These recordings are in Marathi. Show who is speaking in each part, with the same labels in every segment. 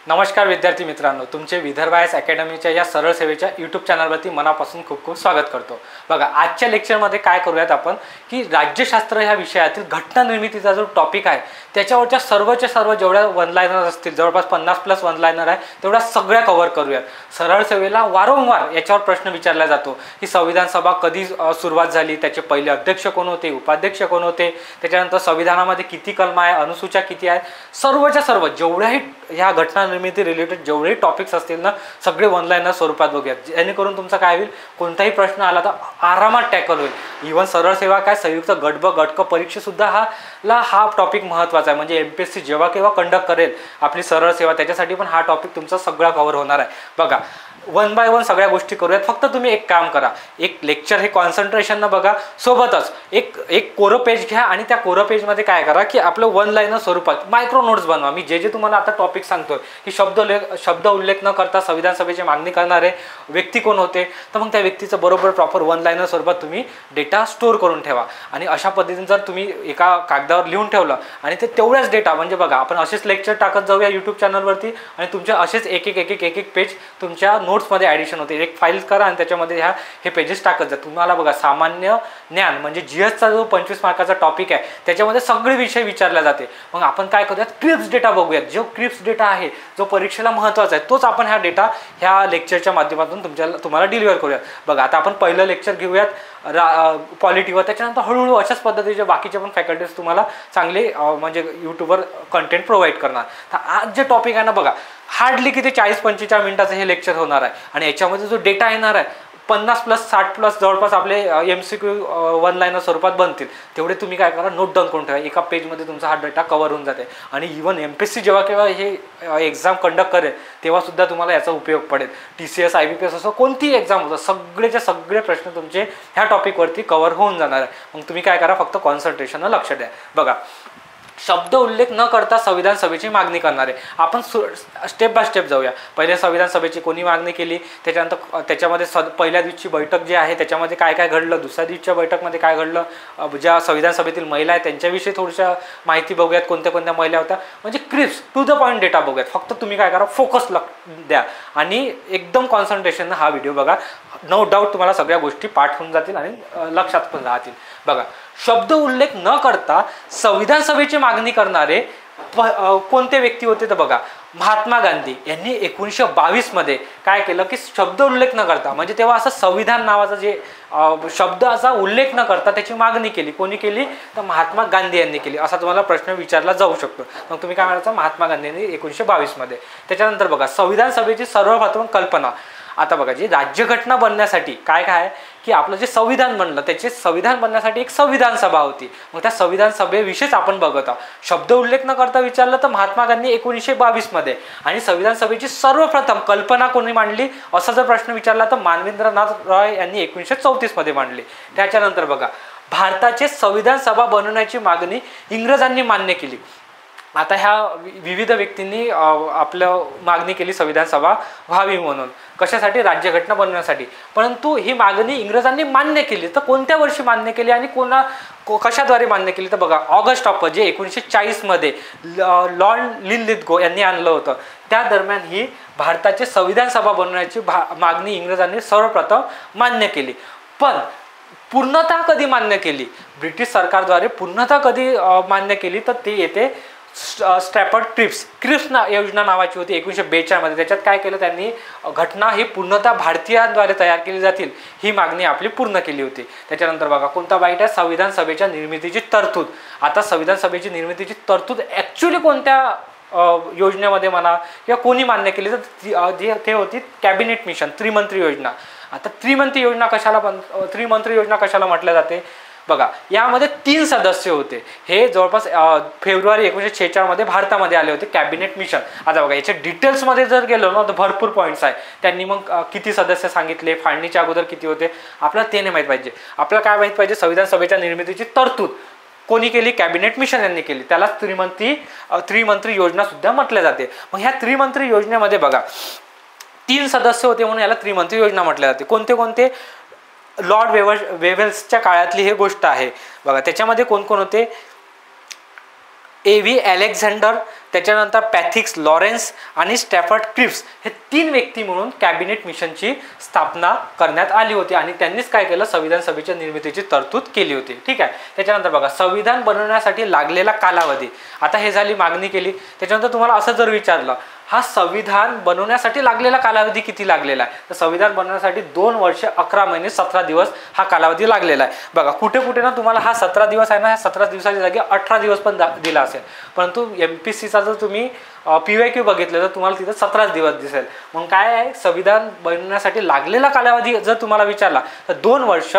Speaker 1: नमस्कार विद्यार्थी मित्रांनो, तुमचे विदर्भ आयएस अकॅडमीच्या या सरळ सेवेच्या यूट्यूब चॅनलवरती मनापासून खूप खूप स्वागत करतो। बघा, आजच्या लेक्चरमध्ये काय करूयात आपण की राज्यशास्त्र ह्या विषयातील घटना निर्मितीचा जो टॉपिक आहे त्याच्यावरच्या सर्वच्या सर्व जेवढ्या वन लाइनर असतील, जवळपास 50+ वन लाइनर आहे, तेवढ्या सगळ्या कव्हर करूयात। सरळ सेवेला वारंवार याच्यावर प्रश्न विचारला जातो की संविधान सभा कधी सुरुवात झाली, त्याचे पहिले अध्यक्ष कोण होते, उपाध्यक्ष कोण होते, त्याच्यानंतर संविधानामध्ये किती कलम आहे, अनुसूच्या किती आहेत, सर्वच्या सर्व जेवढ्याही ह्या घटना निर्मिती रिलेटेड जेवढे टॉपिक्स असतील ना, सगळे वन लाइनर स्वरूपात बघूयात, जेणेकरून तुमचा काय होईल, कोणताही प्रश्न आला तर आरामात टॅकल होईल। इव्हन सरळ सेवा काय संयुक्त गटक परीक्षेसुद्धा हा टॉपिक महत्त्वाचा आहे। म्हणजे MPSC जेव्हा केव्हा कंडक्ट करेल आपली सरळ सेवा, त्याच्यासाठी पण हा टॉपिक तुमचा सगळा कव्हर होणार आहे। बघा, वन बाय वन सगळ्या गोष्टी करूयात। फक्त तुम्ही एक काम करा, एक लेक्चर हे कॉन्सन्ट्रेशन न बघा, सोबतच एक कोरं पेज घ्या आणि त्या कोरं पेजमध्ये काय करा की आपलं वन लाइनर स्वरूपात मायक्रो नोट्स बनवा। मी जे तुम्हाला आता टॉपिक सांगतोय की शब्द उल्लेख न करता संविधान सभेची मागणी करणारे व्यक्ती कोण होते, तर मग त्या व्यक्तीचं बरोबर प्रॉपर वन लाइनर स्वरूपात तुम्ही डेटा स्टोअर करून ठेवा। आणि अशा पद्धतीने जर तुम्ही एका कागदावर लिहून ठेवलं आणि ते तेवढ्याच डेटा, म्हणजे बघा आपण असेच लेक्चर टाकत जाऊया यूट्यूब चॅनलवरती आणि तुमच्या असेच एक पेज तुमच्या नोट्समध्ये ॲडिशन होते। एक फाईल करा आणि त्याच्यामध्ये हे पेजेस टाकत जा। तुम्हाला बघा, सामान्य ज्ञान म्हणजे GSचा जो 25 मार्काचा टॉपिक आहे त्याच्यामध्ये सगळे विषय विचारले जाते। मग आपण काय करूयात, क्रिप्स डेटा बघूयात। जो क्रिप्स डेटा आहे जो परीक्षेला महत्त्वाचा आहे, तोच आपण ह्या लेक्चरच्या माध्यमातून तुम्हाला डिलिव्हर करूयात। बघा, आता आपण पहिलं लेक्चर घेऊयात पॉलिटीवर, त्याच्यानंतर हळूहळू अशाच पद्धतीचे बाकीचे पण फॅकल्टीज तुम्हाला चांगले म्हणजे यूट्यूबवर कंटेंट प्रोव्हाइड करणार। तर आज जे टॉपिक आहे ना, बघा हार्डली किती 40-45 मिनिटाचं हे लेक्चर होणार आहे आणि याच्यामध्ये जो डेटा येणार आहे 50+ 60+ जवळपास आपले MCQ वन लाइनर स्वरूपात बनतील। तेवढे तुम्ही काय करा, नोट डाऊन करून ठेवा। एका पेजमध्ये तुमचा हा डेटा कव्हर होऊन जाते आणि इव्हन MPSC जेव्हा केव्हा हे एक्झाम कंडक्ट करेल तेव्हा सुद्धा तुम्हाला याचा उपयोग पडेल। TCS IBPS असो कोणतीही एक्झाम होतं, सगळेचे सगळे प्रश्न तुमचे ह्या टॉपिकवरती कव्हर होऊन जाणार आहे। मग तुम्ही काय करा, फक्त कॉन्सन्ट्रेशन लक्ष द्या। बघा, शब्द उल्लेख न करता संविधान सभेची मागणी करणारे, आपण स्टेप बाय स्टेप जाऊया। पहिले संविधान सभेची कोणी मागणी केली, त्याच्यानंतर त्याच्यामध्ये पहिल्या दिवशीची बैठक जी आहे त्याच्यामध्ये काय काय घडलं, दुसऱ्या दिवशीच्या बैठकमध्ये काय घडलं, ज्या संविधान सभेतील महिला आहेत त्यांच्याविषयी थोडीशा माहिती बघूयात, कोणत्या कोणत्या महिला होत्या, म्हणजे crisp to the point data बघूयात। फक्त तुम्ही काय करा, फोकस द्या आणि एकदम कॉन्सन्ट्रेशन हा व्हिडिओ बघा। नो डाऊट तुम्हाला सगळ्या गोष्टी पाठ होऊन जातील आणि लक्षात पण राहतील। बघा, शब्द उल्लेख न करता संविधान सभेची मागणी करणारे कोणते व्यक्ती होते, तर बघा महात्मा गांधी यांनी 1922 मध्ये काय केलं की शब्द उल्लेख न करता, म्हणजे तेव्हा असं संविधान नावाचा जे शब्दाचा उल्लेख न करता त्याची मागणी केली। कोणी केली, तर महात्मा गांधी यांनी केली। असा तुम्हाला प्रश्न विचारला जाऊ शकतो। मग तुम्ही काय म्हणायचं, महात्मा गांधी यांनी 1922 मध्ये। त्याच्यानंतर बघा, संविधान सभेची सर्वप्रथम कल्पना। आता बघा, जी राज्यघटना बनण्यासाठी काय काय की आपलं जे संविधान बनलं त्याचे संविधान बनण्यासाठी एक संविधान सभा होती। मग त्या संविधान सभेविषयीच आपण बघत आहोत। शब्द उल्लेख न करता विचारलं तर महात्मा गांधी 1922 मध्ये। आणि संविधान सभेची सर्वप्रथम कल्पना कोणी मांडली असा जर प्रश्न विचारला तर मानवेंद्रनाथ रॉय यांनी 1934 मध्ये मांडली। त्याच्यानंतर बघा, भारताचे संविधान सभा बनवण्याची मागणी इंग्रजांनी मान्य केली। आता ह्या विविध व्यक्तींनी आपलं मागणी केली संविधान सभा व्हावी म्हणून, कशासाठी, राज्यघटना बनवण्यासाठी। परंतु ही मागणी इंग्रजांनी मान्य केली, तर कोणत्या वर्षी मान्य केली आणि कशाद्वारे मान्य केली, तर बघा ऑगस्ट ऑफ जे 1940 मध्ये लॉर्ड लिनलिथगो यांनी आणलं होतं। त्या दरम्यान ही भारताचे संविधान सभा बनवण्याची मागणी इंग्रजांनी सर्वप्रथम मान्य केली। पण पूर्णतः कधी मान्य केली, ब्रिटिश सरकारद्वारे पूर्णतः कधी मान्य केली, तर ते येते स्टॅफर्ड क्रिप्स योजना नावाची होती 1942 मध्ये। त्याच्यात काय केलं त्यांनी, घटना ही पूर्णतः भारतीयांद्वारे तयार केली जातील ही मागणी आपली पूर्ण केली होती। त्याच्यानंतर बघा, कोणता बाईट आहे, संविधान सभेच्या निर्मितीची तरतूद। आता संविधान सभेची निर्मितीची तरतूद ॲक्च्युली कोणत्या योजनेमध्ये म्हणा किंवा कोणी मान्य केली, तर ते होती कॅबिनेट मिशन, त्रिमंत्री योजना। आता त्रिमंत्री योजना कशाला म्हटलं जाते, बघा यामध्ये 3 सदस्य होते। हे जवळपास फेब्रुवारी 1946 मध्ये भारतामध्ये आले होते कॅबिनेट मिशन। आता बघा, याच्या डिटेल्समध्ये जर गेलो ना तर भरपूर पॉईंट्स आहे। त्यांनी मग किती सदस्य सांगितले, फाळणीच्या अगोदर किती होते, आपल्याला ते नाही माहीत पाहिजे। आपल्याला काय माहीत पाहिजे, संविधान सभेच्या निर्मितीची तरतूद कोणी केली, कॅबिनेट मिशन यांनी केली। त्याला त्रिमंत्री योजना सुद्धा म्हटले जाते। मग ह्या त्रिमंत्री योजनेमध्ये बघा 3 सदस्य होते म्हणून याला त्रिमंत्री योजना म्हटले जाते। कोणते कोणते, लॉर्ड वेव्हल्सच्या काळातली ही गोष्ट आहे। बघा त्याच्यामध्ये कोण कोण होते, A.V. अलेक्झांडर, त्याच्यानंतर पॅथिक्स लॉरेन्स आणि स्टॅफर्ड क्रिप्स हे 3 व्यक्ती म्हणून कॅबिनेट मिशनची स्थापना करण्यात आली होती आणि त्यांनीच काय केलं, संविधान सभेच्या निर्मितीची तरतूद केली होती. ठीक आहे. त्याच्यानंतर बघा संविधान बनवण्यासाठी लागलेला कालावधी. आता हे झाली मागणी केली. त्याच्यानंतर तुम्हाला असं जर विचारलं हा संविधान बनवण्यासाठी लागलेला कालावधी किती लागलेला आहे, तर संविधान बनवण्यासाठी 2 वर्ष 11 महिने 17 दिवस हा कालावधी लागलेला आहे. बघा कुठे कुठे ना तुम्हाला हा 17 दिवस आहे ना, ह्या 17 दिवसाच्या जागी 18 दिवस पण दिला असेल, परंतु MPSCचा जर तुम्ही PYQ बघितलं तर तुम्हाला तिथं 17 दिवस दिसेल. मग काय आहे, संविधान बनवण्यासाठी लागलेला कालावधी जर तुम्हाला विचारला तर 2 वर्ष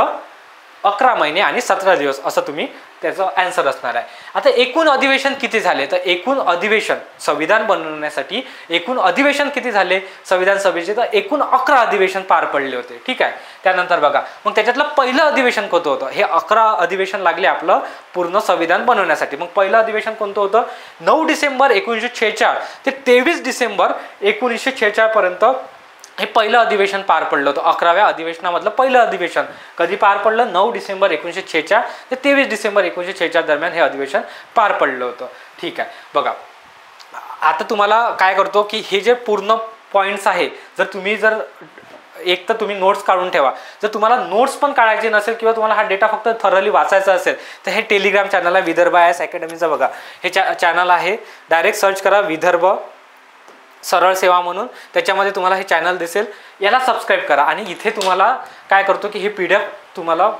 Speaker 1: 11 महिने आणि 17 दिवस असं तुम्ही त्याचं आन्सर असणार आहे. आता एकूण अधिवेशन किती झाले, तर एकूण अधिवेशन संविधान बनवण्यासाठी एकूण अधिवेशन किती झाले संविधान सभेचे, तर एकूण 11 अधिवेशन पार पडले होते. ठीक आहे. त्यानंतर बघा मग त्याच्यातलं पहिलं अधिवेशन कोणतं होतं, हे 11 अधिवेशन लागले आपलं पूर्ण संविधान बनवण्यासाठी. मग पहिलं अधिवेशन कोणतं होतं, 9 डिसेंबर 1946 ते 23 डिसेंबर 1946 पर्यंत हे पहिलं अधिवेशन पार पडलं होतं. 11व्या अधिवेशनामधलं पहिलं अधिवेशन कधी पार पडलं, 9 डिसेंबर 1946 ते 23 डिसेंबर 1946 दरम्यान हे अधिवेशन पार पडलं होतं. ठीक आहे. बघा आता तुम्हाला काय करतो की हे जे पूर्ण पॉईंट्स आहे, जर एक तर तुम्ही नोट्स काढून ठेवा. जर तुम्हाला नोट्स पण काढायचे नसेल किंवा तुम्हाला हा डेटा फक्त थरली वाचायचा असेल तर हे टेलिग्राम चॅनल आहे विदर्भ IAS अकॅडमीचं. बघा हे चॅनल आहे, डायरेक्ट सर्च करा विदर्भ सरळ सेवा म्हणून, त्याच्यामध्ये तुम्हाला हे चॅनल दिसेल, याला सबस्क्राईब करा आणि इथे तुम्हाला काय करतो की हे PDF तुम्हाला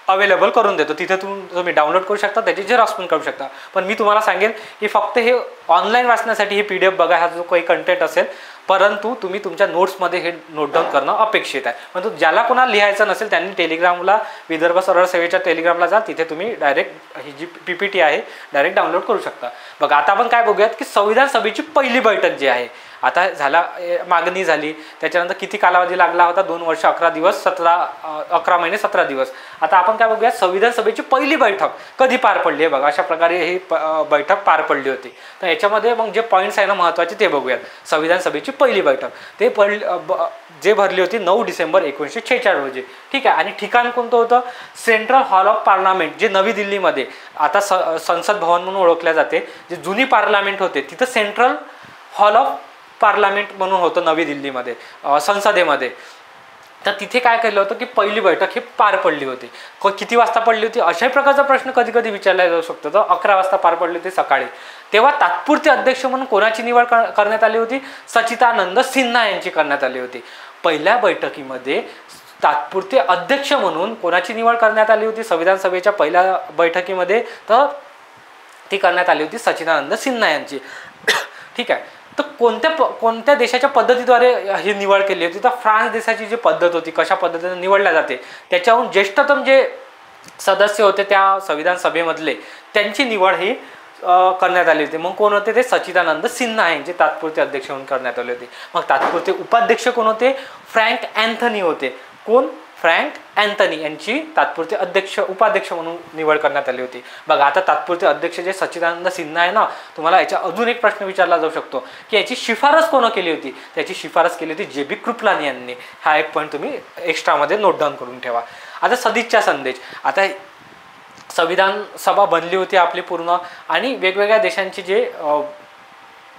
Speaker 1: अवेलेबल करून देतो. तिथे तुम्ही डाउनलोड करू शकता, त्याची झेरॉक्स पण करू शकता. पण मी तुम्हाला सांगेन की फक्त हे ऑनलाईन वाचण्यासाठी हे PDF बघा, हा जो काही कंटेंट असेल, परंतु तुम्ही तुमच्या नोट्समध्ये हे नोट डाऊन करणं अपेक्षित आहे. परंतु ज्याला कोणाला लिहायचं नसेल त्यांनी टेलिग्रामला विदर्भ सरळ सेवेच्या टेलिग्रामला जा, तिथे तुम्ही डायरेक्ट ही जी PPT आहे डायरेक्ट डाउनलोड करू शकता. बघा आता आपण काय बघूयात की संविधान सभेची पहिली बैठक जी आहे, आता झाला मागणी झाली, त्याच्यानंतर किती कालावधी लागला होता, 2 वर्ष 11 दिवस 11 महिने 17 दिवस. आता आपण काय बघूया संविधान सभेची पहिली बैठक कधी पार पडली आहे. बघा अशा प्रकारे ही बैठक पार पडली होती. तर याच्यामध्ये मग जे पॉईंट्स आहे ना महत्त्वाचे ते बघूयात. संविधान सभेची पहिली बैठक जे भरली होती 9 डिसेंबर 1946 रोजी. ठीक आहे. आणि ठिकाण कोणतं होतं, सेंट्रल हॉल ऑफ पार्लमेंट, जे नवी दिल्लीमध्ये आता संसद भवन म्हणून ओळखल्या जाते, जे जुनी पार्लमेंट होते तिथं सेंट्रल हॉल ऑफ पार्लमेंट म्हणून होतं नवी दिल्लीमध्ये संसदेमध्ये. तर तिथे काय केलं होतं की पहिली बैठक ही पार पडली होती. किती वाजता पडली होती अशाही प्रकारचा प्रश्न कधी कधी विचारला जाऊ शकतो. तर 11 वाजता पार पडली होती सकाळी. तेव्हा तात्पुरते अध्यक्ष म्हणून कोणाची निवड करण्यात आली होती, सच्चिदानंद सिन्हा यांची करण्यात आली होती. पहिल्या बैठकीमध्ये तात्पुरते अध्यक्ष म्हणून कोणाची निवड करण्यात आली होती संविधान सभेच्या पहिल्या बैठकीमध्ये, तर ती करण्यात आली होती सच्चिदानंद सिन्हा यांची. ठीक आहे. तर कोणत्या देशाच्या पद्धतीद्वारे ही निवड केली होती, तर फ्रान्स देशाची जी पद्धत होती, कशा पद्धतीने निवडल्या जाते त्याच्याहून ज्येष्ठतम जे सदस्य होते त्या संविधान सभेमधले त्यांची निवड ही करण्यात आली होती. मग कोण होते, ते सच्चिदानंद सिन्हा यांचे तात्पुरते अध्यक्ष म्हणून करण्यात आले होते. मग तात्पुरते उपाध्यक्ष कोण होते, फ्रँक अँथनी होते. कोण, फ्रँक अँथनी यांची तात्पुरते उपाध्यक्ष म्हणून निवड करण्यात आली होती. बघा आता तात्पुरते अध्यक्ष जे सच्चिदानंद सिन्हा आहे ना, तुम्हाला याच्या अजून एक प्रश्न विचारला जाऊ शकतो की याची शिफारस कोण केली होती, त्याची शिफारस केली होती JB कृपलानी यांनी. हा एक पॉईंट तुम्ही एक्स्ट्रामध्ये नोट डाऊन करून ठेवा. आता सदिच्छा संदेश, आता संविधान सभा बनली होती आपली पूर्ण आणि वेगवेगळ्या देशांचे जे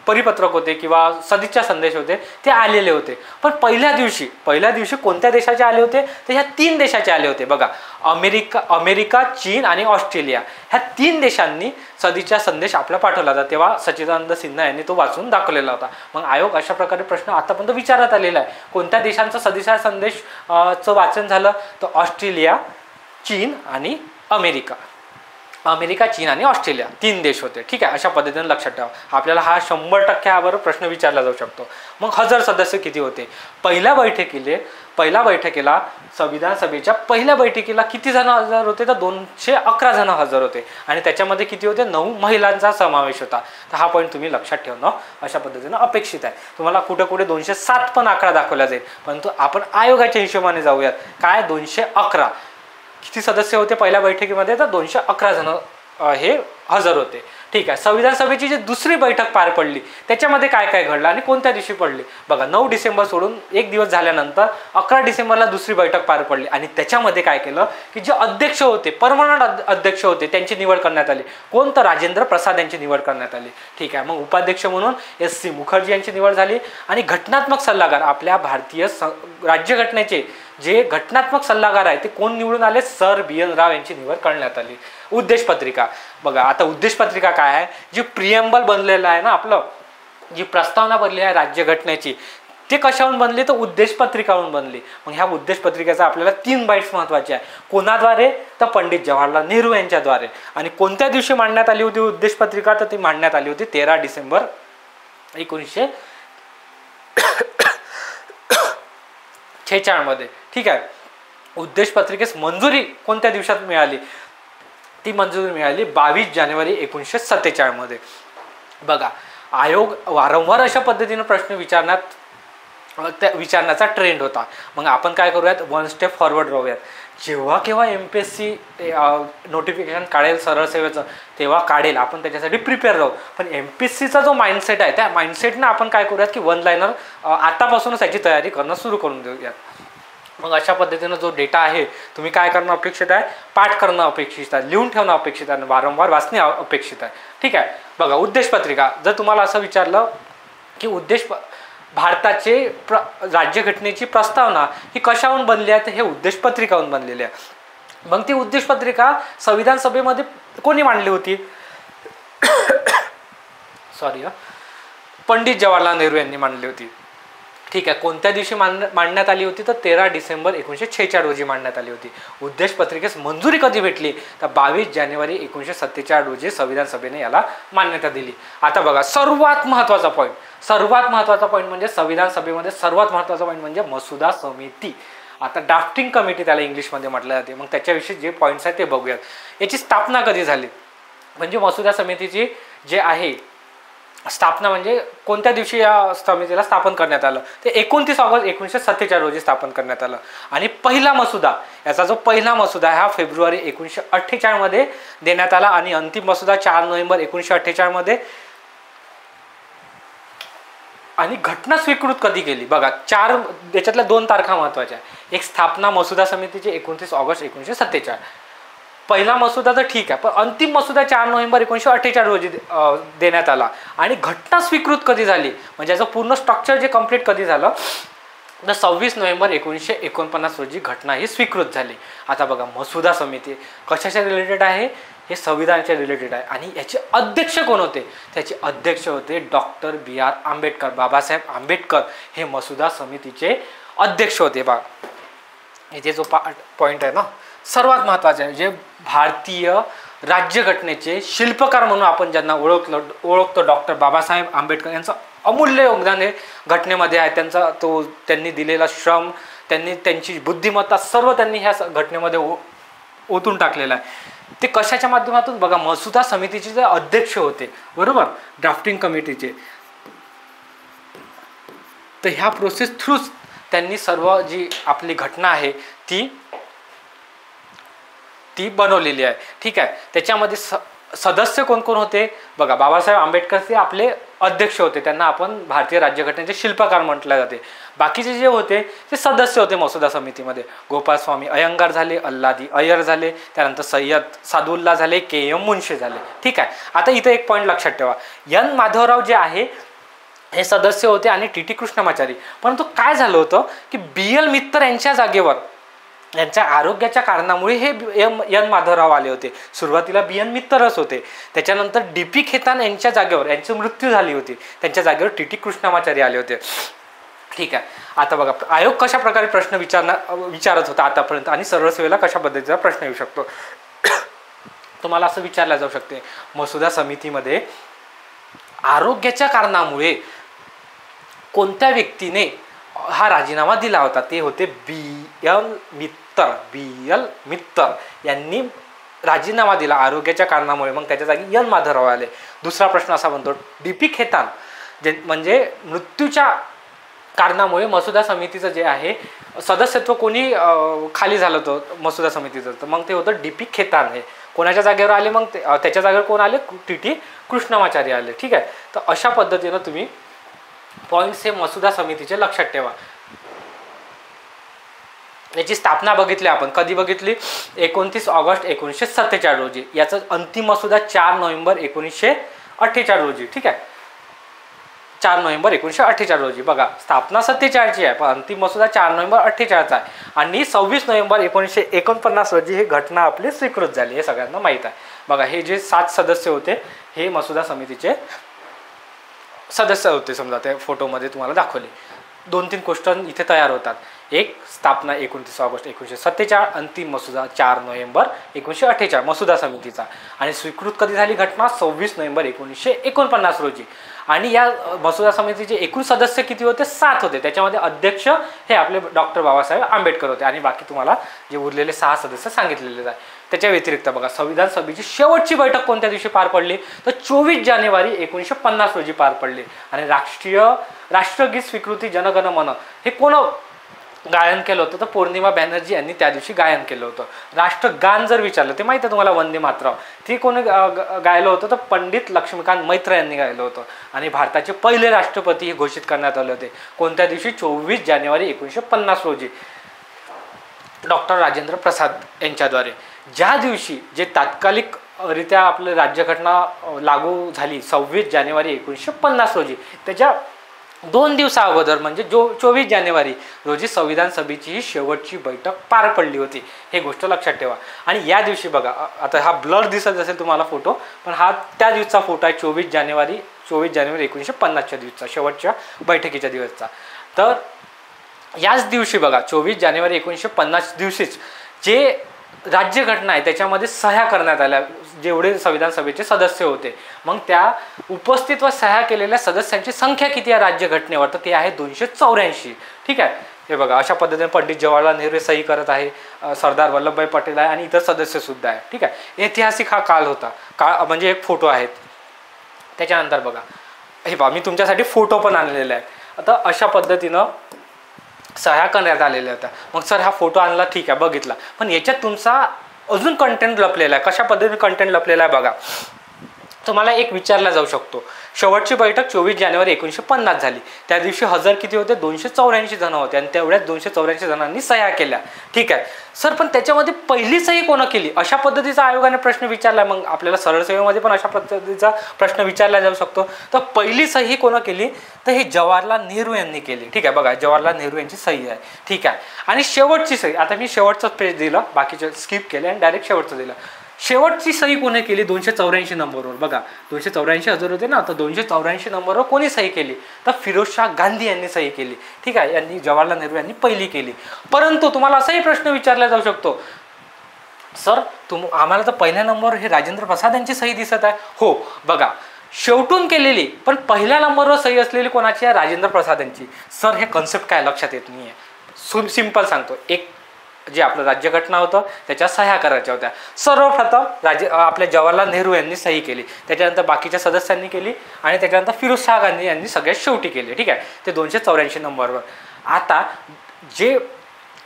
Speaker 1: परिपत्रक होते किंवा सदिच्छा संदेश होते ते आलेले होते. पण पहिल्या दिवशी कोणत्या देशाचे आले होते, तर ह्या 3 देशाचे आले होते. बघा अमेरिका, चीन आणि ऑस्ट्रेलिया, ह्या 3 देशांनी सदिच्छा संदेश आपला पाठवला होता. तेव्हा सच्चिदानंद सिन्हा यांनी तो वाचून दाखवलेला होता. मग आयोग अशा प्रकारे प्रश्न आतापर्यंत विचारत आलेला आहे, कोणत्या देशांचा सदिच्छा संदेश चं वाचन झालं, तर ऑस्ट्रेलिया, चीन आणि अमेरिका, चीन आणि ऑस्ट्रेलिया 3 देश होते. ठीक आहे. अशा पद्धतीने लक्षात ठेवा. आपल्याला हा 100% यावर प्रश्न विचारला जाऊ शकतो. मग हजर सदस्य किती होते, पहिल्या बैठकीला संविधान सभेच्या पहिल्या बैठकीला किती जण हजर होते, तर 211 जण हजर होते आणि त्याच्यामध्ये किती होते, 9 महिलांचा समावेश होता. तर हा पॉईंट तुम्ही लक्षात ठेवणं अशा पद्धतीनं अपेक्षित आहे. तुम्हाला कुठे 207 पण आकडा दाखवला जाईल, परंतु आपण आयोगाच्या हिशोबाने जाऊयात. काय, 211 किती सदस्य होते पहिल्या बैठकीमध्ये, तर 211 जण हे हजर होते. ठीक आहे, संविधान सभेची जी दुसरी बैठक पार पडली त्याच्यामध्ये काय काय घडलं आणि कोणत्या दिवशी पडली? बघा 9 डिसेंबर सोडून एक दिवस झाल्यानंतर 11 डिसेंबरला दुसरी बैठक पार पडली आणि त्याच्यामध्ये काय केलं की जे अध्यक्ष होते, परमनंट अध्यक्ष होते, त्यांची निवड करण्यात आली. कोण? तर राजेंद्र प्रसाद यांची निवड करण्यात आली. ठीक आहे, मग उपाध्यक्ष म्हणून S.C. मुखर्जी यांची निवड झाली आणि घटनात्मक सल्लागार, आपल्या भारतीय राज्यघटनेचे जे घटनात्मक सल्लागार आहे ते कोण निवडून आले? Sir B.N. राव यांची निवड करण्यात आली. उद्देश पत्रिका बघा, आता उद्देश पत्रिका काय आहे? जी प्रिएम्बल बनलेलं आहे ना आपलं, जी प्रस्तावना बनली आहे राज्यघटनेची, ते कशावरून बनली? तर उद्देश पत्रिकावरून बनली. मग ह्या उद्देश पत्रिकेचा आपल्याला 3 बाईट्स महत्त्वाचे आहे. कोणाद्वारे? तर पंडित जवाहरलाल नेहरू यांच्याद्वारे. आणि कोणत्या दिवशी मांडण्यात आली होती उद्देश पत्रिका? तर ती मांडण्यात आली होती 13 डिसेंबर 1946 मध्ये. ठीक आहे, उद्देश पत्रिकेस मंजुरी कोणत्या दिवसात मिळाली? ती मंजुरी मिळाली 22 जानेवारी 1947 मध्ये. बघा, आयोग वारंवार अशा पद्धतीने प्रश्न विचारण्याचा ट्रेंड होता. मग आपण काय करूयात? 1 स्टेप फॉरवर्ड राहूयात. जेव्हा केव्हा MPSC नोटिफिकेशन काढेल सरळ सेवेचं, तेव्हा काढेल, आपण त्याच्यासाठी प्रिपेअर राहू. पण MPSCचा जो माइंडसेट आहे त्या माइंडसेटनं आपण काय करूयात की 1 लाइनर आतापासूनच याची तयारी करणं सुरू करून देऊयात. मग अशा पद्धतीनं जो डेटा आहे तुम्ही काय करणं अपेक्षित आहे? पाठ करणं अपेक्षित आहे, लिहून ठेवणं अपेक्षित आहे, वारंवार वाचणे अपेक्षित आहे. ठीक आहे, बघा उद्देश पत्रिका. जर तुम्हाला असं विचारलं की भारताचे राज्यघटनेची प्रस्तावना ही कशावरून बनली आहे? तर हे उद्देश पत्रिकावरून बनलेली आहे. मग ती उद्देश पत्रिका संविधान सभेमध्ये कोणी मांडली होती? पंडित जवाहरलाल नेहरू यांनी मांडली होती. ठीक आहे, कोणत्या दिवशी मांडण्यात आली होती? तर 13 डिसेंबर 1946 रोजी मांडण्यात आली होती. उद्देश पत्रिकेस मंजुरी कधी भेटली? तर 22 जानेवारी 1947 रोजी संविधान सभेने याला मान्यता दिली. आता बघा, सर्वात महत्त्वाचा पॉईंट म्हणजे संविधान सभेमध्ये सर्वात महत्त्वाचा पॉईंट म्हणजे मसुदा समिती. आता ड्राफ्टिंग कमिटी त्याला इंग्लिशमध्ये म्हटलं जाते. मग त्याच्याविषयी जे पॉईंट्स आहेत ते बघूयात. याची स्थापना कधी झाली? म्हणजे मसुदा समितीची जे आहे स्थापना म्हणजे कोणत्या दिवशी या समितीला स्थापन करण्यात आलं? ते 29 ऑगस्ट 1947 रोजी स्थापन करण्यात आलं. आणि पहिला मसुदा, याचा जो पहिला मसुदा हा फेब्रुवारी 1948 मध्ये देण्यात आला आणि अंतिम मसुदा 4 नोव्हेंबर 1948 मध्ये. आणि घटना स्वीकृत कधी केली? बघा, याच्यातल्या 2 तारखा महत्त्वाच्या आहे. एक स्थापना मसुदा समितीची 29 ऑगस्ट 1947. पहिला मसुदा तर ठीक आहे, पण अंतिम मसुदा 4 नोव्हेंबर 1948 रोजी देण्यात आला. आणि घटना स्वीकृत कधी झाली म्हणजे याचं पूर्ण स्ट्रक्चर जे कंप्लीट कधी झालं? तर 26 नोव्हेंबर 1949 रोजी घटना ही स्वीकृत झाली. आता बघा, मसुदा समिती कशाच्या रिलेटेड आहे? हे संविधानाच्या रिलेटेड आहे. आणि याचे अध्यक्ष कोण होते? त्याचे अध्यक्ष होते डॉक्टर B.R. आंबेडकर. बाबासाहेब आंबेडकर हे मसुदा समितीचे अध्यक्ष होते. बघा, इथे जो पॉईंट आहे ना सर्वात महत्त्वाचे आहे, जे भारतीय राज्यघटनेचे शिल्पकार म्हणून आपण ज्यांना ओळखतो डॉक्टर बाबासाहेब आंबेडकर यांचं अमूल्य योगदान हे घटनेमध्ये आहे. त्यांनी दिलेला श्रम, त्यांची बुद्धिमत्ता सर्व त्यांनी ह्या घटनेमध्ये ओतून टाकलेलं आहे. ते कशाच्या माध्यमातून? बघा, मसुदा समितीचे जे अध्यक्ष होते, बरोबर, ड्राफ्टिंग कमिटीचे, तर ह्या प्रोसेस थ्रूच त्यांनी सर्व जी आपली घटना आहे ती बनवलेली आहे. ठीक आहे, त्याच्यामध्ये सदस्य कोण कोण होते? बघा, बाबासाहेब आंबेडकर हे आपले अध्यक्ष होते, त्यांना आपण भारतीय राज्यघटनेचे शिल्पकार म्हटले जाते. बाकीचे जे होते ते सदस्य होते मसुदा समितीमध्ये. गोपालस्वामी अयंगार झाले, अल्लादी अय्यर झाले, त्यानंतर सय्यद सादुल्ला झाले, K.M. मुन्शी झाले. ठीक आहे, आता इथं एक पॉईंट लक्षात ठेवा, N. माधवराव जे आहे हे सदस्य होते आणि T.T. कृष्णमाचारी. परंतु काय झालं होतं की B.L. मित्तर यांच्या जागेवर यांच्या आरोग्याच्या कारणामुळे हे N. माधवराव आले होते. सुरुवातीला B.N. मित्तरच होते, त्याच्यानंतर D.P. खेतान यांच्या जागेवर, यांची मृत्यू झाली होती, त्यांच्या जागेवर T.T. कृष्णमाचारी आले होते. ठीक आहे, आता बघा, आयोग कशा प्रकारे प्रश्न विचारत होता आतापर्यंत आणि सरळ सेवेला कशा पद्धतीचा प्रश्न येऊ शकतो? तुम्हाला असं विचारलं जाऊ शकते, मसुदा समितीमध्ये आरोग्याच्या कारणामुळे कोणत्या व्यक्तीने हा राजीनामा दिला होता? ते होते B.L. मित्तर यांनी राजीनामा दिला आरोग्याच्या कारणामुळे. मग त्याच्या जागी N. माधवराव आले. दुसरा प्रश्न असा बनतो, D.P. खेतान म्हणजे मृत्यूच्या कारणामुळे मसुदा समितीचं जे आहे सदस्यत्व कोणी खाली झालं होतं मसुदा समितीचं, तर मग ते होतं D.P. खेतान हे. कोणाच्या जागेवर आले मग त्याच्या जागेवर कोण आले, टी कृष्णमाचारी आले. ठीक आहे. तर अशा पद्धतीनं तुम्ही पॉईंट्स हे मसुदा समितीचे लक्षात ठेवा. याची स्थापना बघितली आपण, कधी बघितली, 29 ऑगस्ट 1947 रोजी. याचा अंतिम मसुदा 4 नोव्हेंबर 1948 रोजी. ठीक आहे. 4 नोव्हेंबर 1948 रोजी. बघा, स्थापना 47ची आहे पण अंतिम मसुदा 4 नोव्हेंबर 48चा आहे. आणि 26 नोव्हेंबर 1949 रोजी ही घटना आपली स्वीकृत झाली, हे सगळ्यांना माहीत आहे. बघा, हे जे 7 सदस्य होते हे मसुदा समितीचे सदस्य होते. समजा त्या फोटोमध्ये तुम्हाला दाखवले. 2-3 क्वेश्चन इथे तयार होतात. एक, स्थापना 29 ऑगस्ट 1947, अंतिम मसुदा 4 नोव्हेंबर 1948 मसुदा समितीचा. आणि स्वीकृत कधी झाली घटना, 26 नोव्हेंबर 1949 रोजी. आणि या मसुदा समितीचे एकूण सदस्य किती होते, 7 होते. त्याच्यामध्ये अध्यक्ष हे आपले डॉक्टर बाबासाहेब आंबेडकर होते. आणि बाकी तुम्हाला जे उरलेले 6 सदस्य सांगितलेले आहे. त्याच्या व्यतिरिक्त बघा, संविधान सभेची शेवटची बैठक कोणत्या दिवशी पार पडली, तर 24 जानेवारी 1950 रोजी पार पडली. आणि राष्ट्रगीत स्वीकृती जनगण मन हे कोण गायन केलं होतं, तर पौर्णिमा बॅनर्जी यांनी त्या दिवशी गायन केलं होतं. राष्ट्रगान जर विचारलं ते माहिती आहे तुम्हाला, वंदे मातरम, ती कोणी गायलं होतं, तर पंडित लक्ष्मीकांत मैत्र यांनी गायलं होतं. आणि भारताचे पहिले राष्ट्रपती हे घोषित करण्यात आले होते कोणत्या दिवशी, 24 जानेवारी 1950 रोजी डॉक्टर राजेंद्र प्रसाद यांच्याद्वारे. ज्या दिवशी जे तात्कालिकरित्या आपलं राज्यघटना लागू झाली 26 जानेवारी 1950 रोजी, त्याच्या 2 दिवसा अगोदर म्हणजे 24 जानेवारी रोजी संविधान सभेची ही शेवटची बैठक पार पडली होती. हे गोष्ट लक्षात ठेवा. आणि या दिवशी बघा, आता हा ब्लर दिसत असेल तुम्हाला फोटो, पण हा त्या दिवसचा फोटो आहे, 24 जानेवारी 1950च्या दिवसचा, शेवटच्या बैठकीच्या दिवसचा. तर याच दिवशी बघा, 24 जानेवारी 1950 दिवशीच जे राज्यघटना आहे त्याच्यामध्ये सह्या करण्यात आल्या, जेवढे संविधान सभेचे सदस्य होते. मग त्या उपस्थित व सह्या केलेल्या सदस्यांची संख्या किती आहे राज्यघटनेवर, तर ते आहे 284. ठीक आहे. हे बघा, अशा पद्धतीने पंडित जवाहरलाल नेहरू सही करत आहे, सरदार वल्लभभाई पटेल आहे आणि इतर सदस्य सुद्धा आहे. ठीक आहे. ऐतिहासिक हा काल होता. काळ म्हणजे एक फोटो आहेत. त्याच्यानंतर बघा, हे पहा, मी तुमच्यासाठी फोटो पण आणलेला आहे. आता अशा पद्धतीनं सह्या करण्यात आलेल्या होत्या. मग सर हा फोटो आणला, ठीक आहे, बघितला, पण याच्यात तुमचा अजून कंटेंट लपलेला आहे. कशा पद्धतीने कंटेंट लपलेला आहे बघा. तुम्हाला एक विचारला जाऊ शकतो, शेवटची बैठक 24 जानेवारी 1950 झाली, त्या दिवशी हजर किती होते, 284 जण होते आणि तेवढ्याच 284 जणांनी सह्या केल्या. ठीक आहे सर, पण त्याच्यामध्ये पहिली सही कोण केली, अशा पद्धतीचा आयोगाने प्रश्न विचारला. मग आपल्याला सरळ सेवेमध्ये पण अशा पद्धतीचा प्रश्न विचारला जाऊ शकतो. तर पहिली सही कोण केली, तर हे जवाहरलाल नेहरू यांनी केली. ठीक आहे. बघा, जवाहरलाल नेहरू यांची सही आहे. ठीक आहे. आणि शेवटची सही, आता मी शेवटचं पेज दिलं, बाकीचे स्किप केले आणि डायरेक्ट शेवटचं दिलं. शेवटची सही कोणी केली, 284 नंबरवर. बघा, 284 हजर होते ना, तर 284 नंबरवर कोणी सही केली, तर फिरोजशाह गांधी यांनी सही केली. ठीक आहे. यांनी जवाहरलाल नेहरू यांनी पहिली केली. परंतु तुम्हाला असाही प्रश्न विचारला जाऊ शकतो, सर आम्हाला तर पहिल्या नंबरवर हे राजेंद्र प्रसाद यांची सही दिसत आहे. हो, बघा, शेवटून केलेली पण पहिल्या नंबरवर सही असलेली कोणाची आहे, राजेंद्र प्रसाद यांची. सर हे कन्सेप्ट काय लक्षात येत नाही आहे. सिंपल सांगतो, एक जे आपलं राज्यघटना होतं त्याच्या सह्या करायच्या होत्या. सर्वप्रथम आपल्या जवाहरलाल नेहरू यांनी सही केली, त्याच्यानंतर बाकीच्या सदस्यांनी केली आणि त्याच्यानंतर फिरोजशाह गांधी यांनी सगळ्यात शेवटी केली. ठीक आहे. ते 284 नंबरवर. आता जे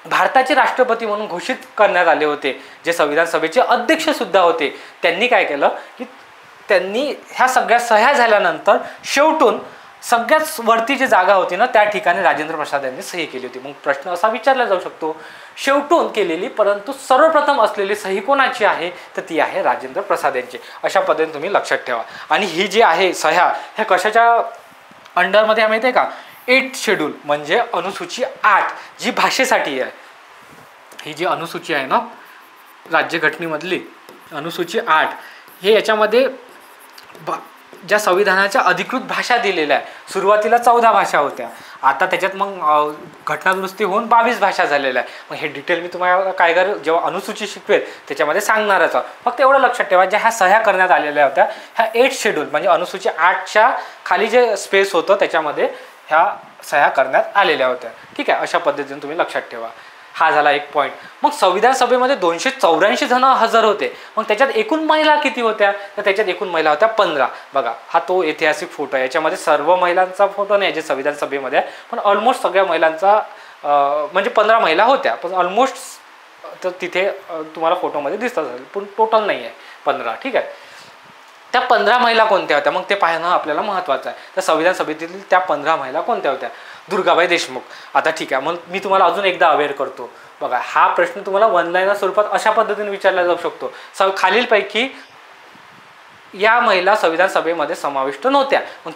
Speaker 1: भारताचे राष्ट्रपती म्हणून घोषित करण्यात आले होते, जे संविधान सभेचे अध्यक्ष सुद्धा होते, त्यांनी काय केलं की त्यांनी ह्या सगळ्या सह्या झाल्यानंतर शेवटून सगळ्यात वरती जी जागा होती ना त्या ठिकाणी राजेंद्र प्रसाद यांनी सही केली होती. मग प्रश्न असा विचारला जाऊ शकतो, शेवटून केलेली परंतु सर्वप्रथम असलेली सही कोणाची आहे, तर ती आहे राजेंद्र प्रसाद यांची. अशा पद्धतीने तुम्ही लक्षात ठेवा. आणि ही जी आहे सह्या, ह्या कशाच्या अंडरमध्ये आहे माहिती आहे का, 8 शेड्यूल म्हणजे अनुसूची 8 जी भाषेसाठी आहे. ही जी अनुसूची आहे ना राज्यघटनेमधली अनुसूची 8, हे याच्यामध्ये ज्या संविधानाच्या अधिकृत भाषा दिलेल्या आहे. सुरुवातीला 14 भाषा होत्या, आता त्याच्यात मग घटनादुरुस्ती होऊन 22 भाषा झालेल्या आहे. मग हे डिटेल मी तुम्हाला काय जेव्हा अनुसूची शिकवेल त्याच्यामध्ये सांगणारच आहे. फक्त एवढं लक्षात ठेवा, ज्या ह्या सह्या करण्यात आलेल्या होत्या ह्या 8 शेड्यूल म्हणजे अनुसूची 8च्या खाली जे स्पेस होतं त्याच्यामध्ये ह्या सह्या करण्यात आलेल्या होत्या. ठीक आहे. अशा पद्धतीने तुम्ही लक्षात ठेवा. हा झाला एक पॉईंट. मग संविधान सभेमध्ये 284 जण हजर होते. मग त्याच्यात एकूण महिला किती होत्या, तर त्याच्यात एकूण महिला होत्या 15. बघा, हा तो ऐतिहासिक फोटो आहे. याच्यामध्ये सर्व महिलांचा फोटो नाही जे संविधान सभेमध्ये आहे, पण ऑलमोस्ट सगळ्या महिलांचा म्हणजे 15 महिला होत्या, पण ऑलमोस्ट तर तिथे तुम्हाला फोटोमध्ये दिसत असेल, पण टोटल नाही आहे 15. ठीक आहे. त्या 15 महिला कोणत्या होत्या मग ते पाहणं आपल्याला महत्त्वाचं आहे. तर संविधान सभेतील त्या 15 महिला कोणत्या होत्या? दुर्गाबाई देशमुख. आता ठीक आहे, मग मी तुम्हाला अजून एकदा अवेअर करतो. बघा, हा प्रश्न तुम्हाला वन लाईनर स्वरूपात अशा पद्धतीने विचारला जाऊ शकतो. खालीलपैकी या महिला संविधान सभेमध्ये समाविष्ट नव्हत्या. मग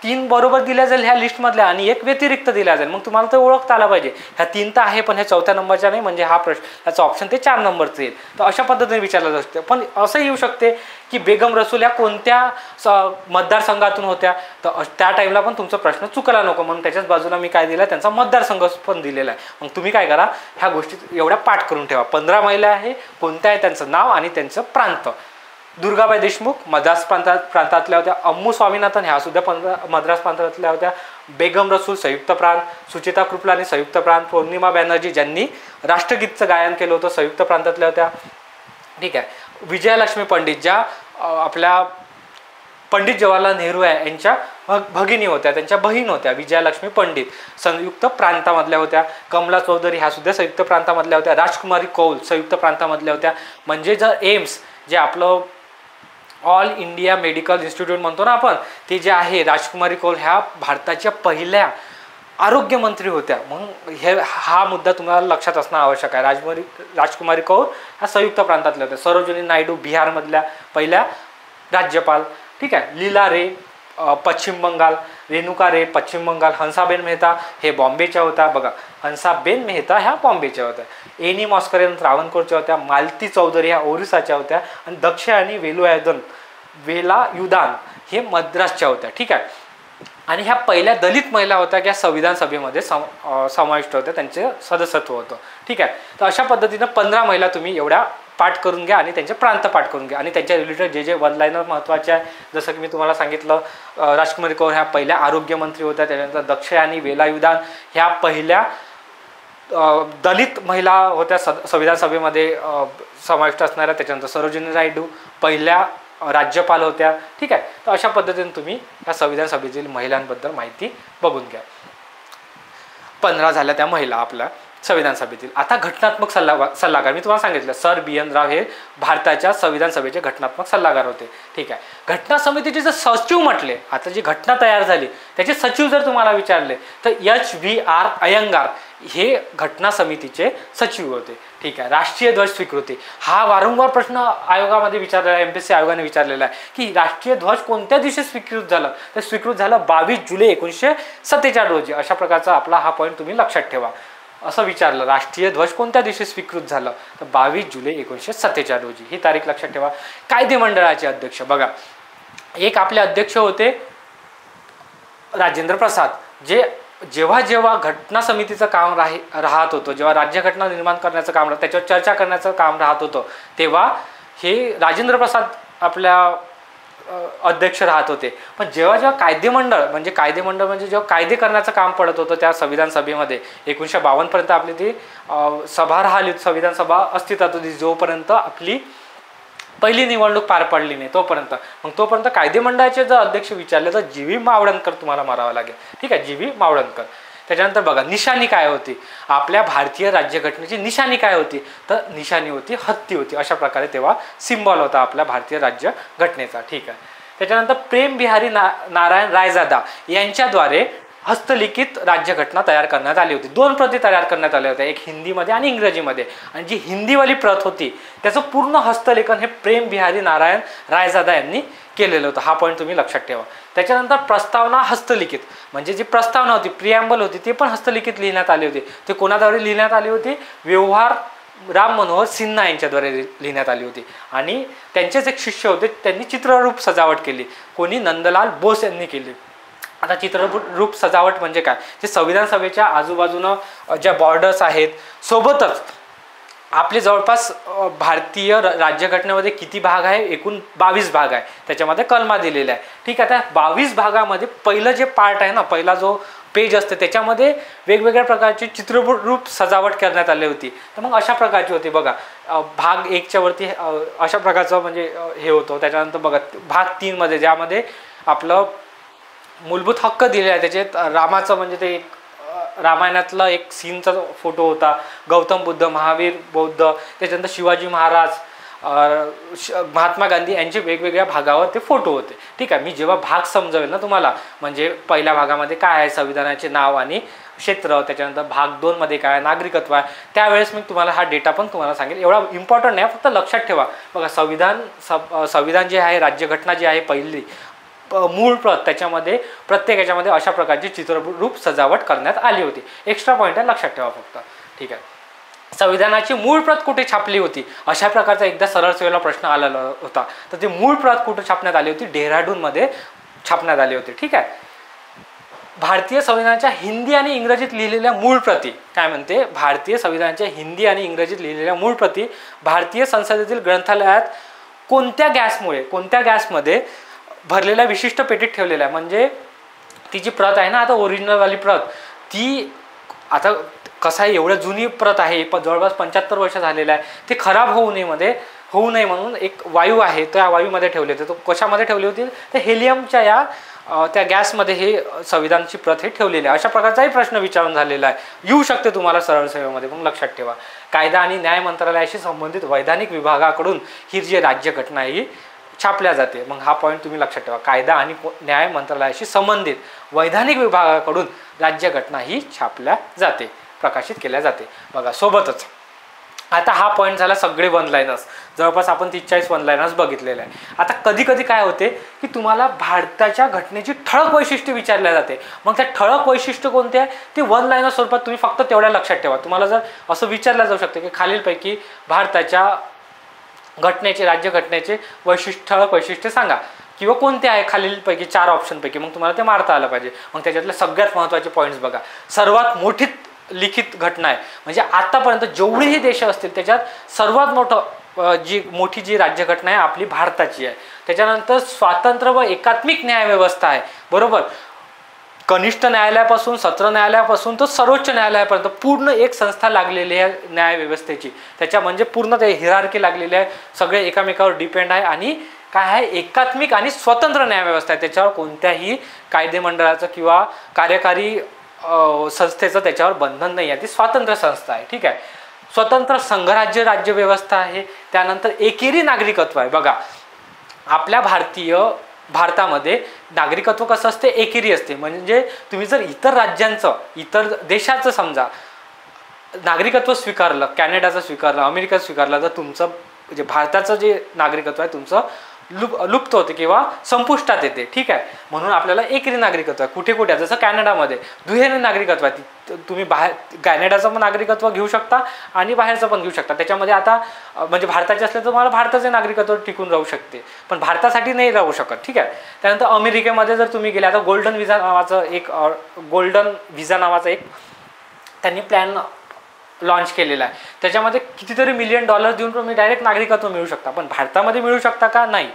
Speaker 1: 3 बरोबर दिल्या जाईल ह्या लिस्टमधल्या आणि 1 व्यतिरिक्त दिल्या जाईल. मग तुम्हाला ते ओळखता आला पाहिजे. ह्या 3 तर आहे, पण ह्या 4थ्या नंबरच्या नाही, म्हणजे हा प्रश्न याचा ऑप्शन ते 4 नंबरचं येईल. तर अशा पद्धतीने विचारलं जाऊ शकते. पण असं येऊ शकते की बेगम रसूल या कोणत्या मतदारसंघातून होत्या, तर त्या टाईमला पण तुमचा प्रश्न चुकला नको म्हणून त्याच्याच बाजूला मी काय दिलं, त्यांचा मतदारसंघ पण दिलेला आहे. मग तुम्ही काय करा, ह्या गोष्टी एवढ्या पाठ करून ठेवा. 15 महिला आहे, कोणत्या आहे त्यांचं नाव आणि त्यांचं प्रांत. दुर्गाबाई देशमुख मद्रास प्रांतातल्या होत्या. अम्मू स्वामीनाथन ह्या सुद्धा मद्रास प्रांतातल्या होत्या. बेगम रसूल संयुक्त प्रांत. सुचिता कृपलानी संयुक्त प्रांत. पौर्णिमा बॅनर्जी ज्यांनी राष्ट्रगीतचं गायन केलं होतं संयुक्त प्रांतातल्या होत्या. ठीक आहे. विजयालक्ष्मी पंडित ज्या आपल्या पंडित जवाहरलाल नेहरू यांच्या भगिनी होत्या, त्यांच्या बहीण होत्या. विजयालक्ष्मी पंडित संयुक्त प्रांतामधल्या होत्या. कमला चौधरी ह्या सुद्धा संयुक्त प्रांतामधल्या होत्या. राजकुमारी कौल संयुक्त प्रांतामधल्या होत्या. म्हणजे जर एम्स जे आपलं ऑल इंडिया मेडिकल इन्स्टिट्यूट म्हणतो ना आपण, ते जे आहे, राजकुमारी कौल ह्या भारताच्या पहिल्या आरोग्यमंत्री होत्या. म्हणून हा मुद्दा तुम्हाला लक्षात असणं आवश्यक आहे. राजकुमारी कौल ह्या संयुक्त प्रांतातल्या होत्या. सरोजिनी नायडू बिहारमधल्या पहिल्या राज्यपाल. ठीक आहे. लीला रे पश्चिम बंगाल. रेणुका रे पश्चिम बंगाल. हंसाबेन मेहता हे बॉम्बेच्या होत्या. बघा, हंसाबेन मेहता ह्या बॉम्बेच्या होत्या. एनी मॉस्कर त्रावणकोरच्या होत्या. मालती चौधरी ह्या ओरिसाच्या होत्या. आणि दक्ष आणि वेलायुदान हे मद्रासच्या होत्या. ठीक आहे. आणि ह्या पहिल्या दलित महिला होत्या ज्या संविधान सभेमध्ये समाविष्ट होत्या, त्यांचे सदस्यत्व होतं. ठीक आहे. तर अशा पद्धतीनं 15 महिला तुम्ही एवढ्या पाठ करून घ्या आणि त्यांचे प्रांत पाठ करून घ्या आणि त्यांच्या रिलेटेड जे जे वन लाईनर महत्त्वाचे आहे, जसं की मी तुम्हाला सांगितलं, राजकुमारी कौर ह्या पहिल्या आरोग्यमंत्री होत्या. त्याच्यानंतर दक्ष आणि वेलायुदान ह्या पहिल्या दलित महिला होत्या संविधान सभेमध्ये समाविष्ट असणाऱ्या. त्याच्यानंतर सरोजिनी नायडू पहिल्या राज्यपाल होत्या. ठीक आहे. तर अशा पद्धतीने तुम्ही या संविधान सभेतील महिलांबद्दल माहिती बघून घ्या. 15 झाल्या त्या महिला आपल्या संविधान सभेतील. आता घटनात्मक सल्लागार मी तुम्हाला सांगितलं, सर BN राव हे भारताच्या संविधान सभेचे घटनात्मक सल्लागार होते. ठीक आहे. घटना समितीचे जर सचिव म्हटले, आता जी घटना तयार झाली त्याचे सचिव जर तुम्हाला विचारले तर HVR अय्यंगार हे घटना समितीचे सचिव होते. ठीक आहे. राष्ट्रीय ध्वज स्वीकृती हा वारंवार प्रश्न आयोगामध्ये विचारलेला आहे, MPSC आयोगाने विचारलेला आहे की राष्ट्रीय ध्वज कोणत्या दिवशी स्वीकृत झालं, तर स्वीकृत झालं 22 जुलै 1947 रोजी. अशा प्रकारचा आपला हा पॉईंट तुम्ही लक्षात ठेवा. असं विचारलं, राष्ट्रीय ध्वज कोणत्या दिवशी स्वीकृत झालं, तर 22 जुलै 1947 रोजी ही तारीख लक्षात ठेवा. कायदे मंडळाचे अध्यक्ष बघा, एक आपले अध्यक्ष होते राजेंद्र प्रसाद, जे जेव्हा घटना समितीचं काम राहत होतं, जेव्हा राज्यघटना निर्माण करण्याचं काम त्याच्यावर चर्चा करण्याचं काम राहत होतं, तेव्हा हे राजेंद्र प्रसाद आपल्या अध्यक्ष राहत होते. पण जेव्हा कायदे मंडळ म्हणजे जेव्हा कायदे करण्याचं काम पडत होतं त्या संविधान सभेमध्ये 1952 पर्यंत आपली ती सभा राहिली, संविधान सभा अस्तित्वात होती, जोपर्यंत आपली पहिली निवडणूक पार पडली नाही तोपर्यंत कायदे मंडळाचे जर अध्यक्ष विचारले तर GV मावळणकर तुम्हाला मारावं लागेल. ठीक आहे. GV मावळणकर. त्याच्यानंतर बघा, निशाणी काय होती, आपल्या भारतीय राज्यघटनेची निशाणी काय होती, तर निशाणी होती हत्ती होती. अशा प्रकारे तेव्हा सिम्बॉल होता आपल्या भारतीय राज्यघटनेचा. ठीक आहे. त्याच्यानंतर प्रेम बिहारी नारायण रायजादा यांच्याद्वारे हस्तलिखित राज्यघटना तयार करण्यात आली होती. 2 प्रती तयार करण्यात आल्या होत्या, एक हिंदीमध्ये आणि इंग्रजीमध्ये. आणि जी हिंदीवाली प्रत होती त्याचं पूर्ण हस्तलेखन हे प्रेम बिहारी नारायण रायजादा यांनी केलेलं होतं. हा पॉईंट तुम्ही लक्षात ठेवा. त्याच्यानंतर प्रस्तावना हस्तलिखित, म्हणजे जी प्रस्तावना होती, प्रिॲम्बल होती, ते पण हस्तलिखित लिहिण्यात आली होती. ते कोणाद्वारे लिहिण्यात आली होती, व्यवहार राम मनोहर सिन्हा यांच्याद्वारे लिहिण्यात आली होती. आणि त्यांचेच एक शिष्य होते, त्यांनी चित्ररूप सजावट केली. कोणी, नंदलाल बोस यांनी केली. आता चित्ररूप सजावट म्हणजे काय, जे संविधान सभेच्या आजूबाजूनं ज्या बॉर्डर्स आहेत, सोबतच आपले जवळपास भारतीय राज्यघटनेमध्ये किती भाग आहे, एकूण 22 भाग आहे, त्याच्यामध्ये कलमा दिलेल्या आहे. ठीक आहे. त्या 22 भागामध्ये पहिलं जे पार्ट आहे ना, पहिला जो पेज असते त्याच्यामध्ये वेगवेगळ्या प्रकारची चित्ररूप सजावट करण्यात आली होती. तर मग अशा प्रकारची होती बघा. भाग 1च्या वरती अशा प्रकारचं म्हणजे हे होतं. त्याच्यानंतर बघा भाग 3 मध्ये ज्यामध्ये आपलं मूलभूत हक्क दिले आहे, त्याच्यात रामाचं म्हणजे ते एक रामायणातला एक सीनचा फोटो होता, गौतम बुद्ध, महावीर बौद्ध, त्याच्यानंतर शिवाजी महाराज, महात्मा गांधी यांचे वेगवेगळ्या भागावर ते फोटो होते. ठीक आहे, मी जेव्हा भाग समजावेल ना तुम्हाला, म्हणजे पहिल्या भागामध्ये काय आहे संविधानाचे नाव आणि क्षेत्र, त्याच्यानंतर भाग 2 मध्ये काय नागरिकत्व आहे, त्यावेळेस मी तुम्हाला हा डेटा पण तुम्हाला सांगेल. एवढा इम्पॉर्टंट नाही, फक्त लक्षात ठेवा. बघा संविधान जे आहे, राज्यघटना जी आहे पहिली मूळ प्रत, त्याच्यामध्ये प्रत्येक याच्यामध्ये अशा प्रकारची चित्ररूप सजावट करण्यात आली होती. एक्स्ट्रा पॉईंट आहे, लक्षात ठेवा फक्त. ठीक आहे, संविधानाची मूळ प्रत कुठे छापली होती, अशा प्रकारचा एकदा सरळ सेवेला प्रश्न आलेला होता. तर ती मूळ प्रत कुठे छापण्यात आली होती, डेहराडूनमध्ये छापण्यात आली होती. ठीक आहे, भारतीय संविधानाच्या हिंदी आणि इंग्रजीत लिहिलेल्या मूळ प्रती काय म्हणते, भारतीय संविधानाच्या हिंदी आणि इंग्रजीत लिहिलेल्या मूळ प्रती भारतीय संसदेतील ग्रंथालयात कोणत्या गॅसमध्ये भरलेल्या विशिष्ट पेटीत ठेवलेल्या आहे. म्हणजे ती जी प्रत आहे ना, आता ओरिजिनलवाली प्रत, ती आता कसं आहे, एवढ्या जुनी प्रत आहे, जवळपास 75 वर्ष झालेलं आहे, ते खराब होऊ नये म्हणून एक वायू आहे, त्या वायूमध्ये ठेवले होते. तो कशामध्ये ठेवली होती, ते हेलियमच्या त्या गॅसमध्ये हे संविधानाची प्रत हे ठेवलेली आहे. अशा प्रकारचाही प्रश्न विचारून झालेला आहे, येऊ शकते तुम्हाला सरळ सेवेमध्ये. पण लक्षात ठेवा, कायदा आणि न्याय मंत्रालयाशी संबंधित वैधानिक विभागाकडून ही जी राज्यघटना ही छापल्या जाते. मग हा पॉईंट तुम्ही लक्षात ठेवा, कायदा आणि न्याय मंत्रालयाशी संबंधित वैधानिक विभागाकडून राज्यघटना ही छापल्या जाते, प्रकाशित केल्या जाते. बघा सोबतच आता हा पॉईंट झाला सगळे वन लाईनर्स, जवळपास आपण 43 वन लाईनर्स बघितलेले आहे. आता कधी कधी काय होते की तुम्हाला भारताच्या घटनेची ठळक वैशिष्ट्ये विचारल्या जाते. मग त्या ठळक वैशिष्ट्य कोणते आहे ते वन लाईनर स्वरूपात तुम्ही फक्त तेवढ्या लक्षात ठेवा. तुम्हाला जर असं विचारलं जाऊ शकते की खालीलपैकी भारताच्या राज्यघटनेचे ठळक वैशिष्ट्य सांगा, किंवा कोणते आहे खालीलपैकी 4 ऑप्शनपैकी, मग तुम्हाला ते मारता आलं पाहिजे. मग त्याच्यातले सगळ्यात महत्त्वाचे पॉईंट्स बघा. सर्वात मोठी लिखित घटना आहे, म्हणजे आतापर्यंत जेवढेही देश असतील त्याच्यात सर्वात मोठी जी राज्यघटना आहे आपली भारताची आहे. त्याच्यानंतर स्वातंत्र्य व एकात्मिक न्यायव्यवस्था आहे, बरोबर. कनिष्ठ न्यायालयापासून सत्र न्यायालयापासून तर सर्वोच्च न्यायालयापर्यंत पूर्ण एक संस्था लागलेली आहे न्यायव्यवस्थेची. त्याच्या म्हणजे पूर्ण ते हिरार्की लागलेली आहे, सगळे एकामेकावर डिपेंड आहे. आणि काय आहे, एकात्मिक आणि स्वतंत्र न्यायव्यवस्था आहे. त्याच्यावर कोणत्याही कायदेमंडळाचं किंवा कार्यकारी संस्थेचं त्याच्यावर बंधन नाही आहे, ती स्वातंत्र्य संस्था आहे. ठीक आहे, स्वतंत्र संघराज्य राज्यव्यवस्था आहे. त्यानंतर एकेरी नागरिकत्व आहे. बघा आपल्या भारतामध्ये नागरिकत्व कसं असते, एकेरी असते. म्हणजे तुम्ही जर इतर देशाचं समजा नागरिकत्व स्वीकारलं, कॅनडाचं स्वीकारलं, अमेरिकेचं स्वीकारलं, तर तुमचं म्हणजे भारताचं जे नागरिकत्व आहे तुमचं लुप्त होते किंवा संपुष्टात येते. ठीक आहे, म्हणून आपल्याला एकेरी नागरिकत्व आहे. कुठे कुठे जसं कॅनडामध्ये दुहेरी नागरिकत्व आहे. तुम्ही कॅनडाचं पण नागरिकत्व घेऊ शकता आणि बाहेरचं पण घेऊ शकता. त्याच्यामध्ये आता म्हणजे भारताचे असले तर तुम्हाला भारताचे नागरिकत्व टिकून राहू शकते, पण भारतासाठी नाही राहू शकत. ठीक आहे, त्यानंतर अमेरिकेमध्ये जर तुम्ही गेले, आता गोल्डन व्हिसा नावाचा एक त्यांनी प्लॅन लॉन्च केलेला आहे. त्याच्यामध्ये कितीतरी $1 मिलियन देऊन तुम्ही डायरेक्ट नागरिकत्व मिळू शकता. पण भारतामध्ये मिळू शकता का, नाही.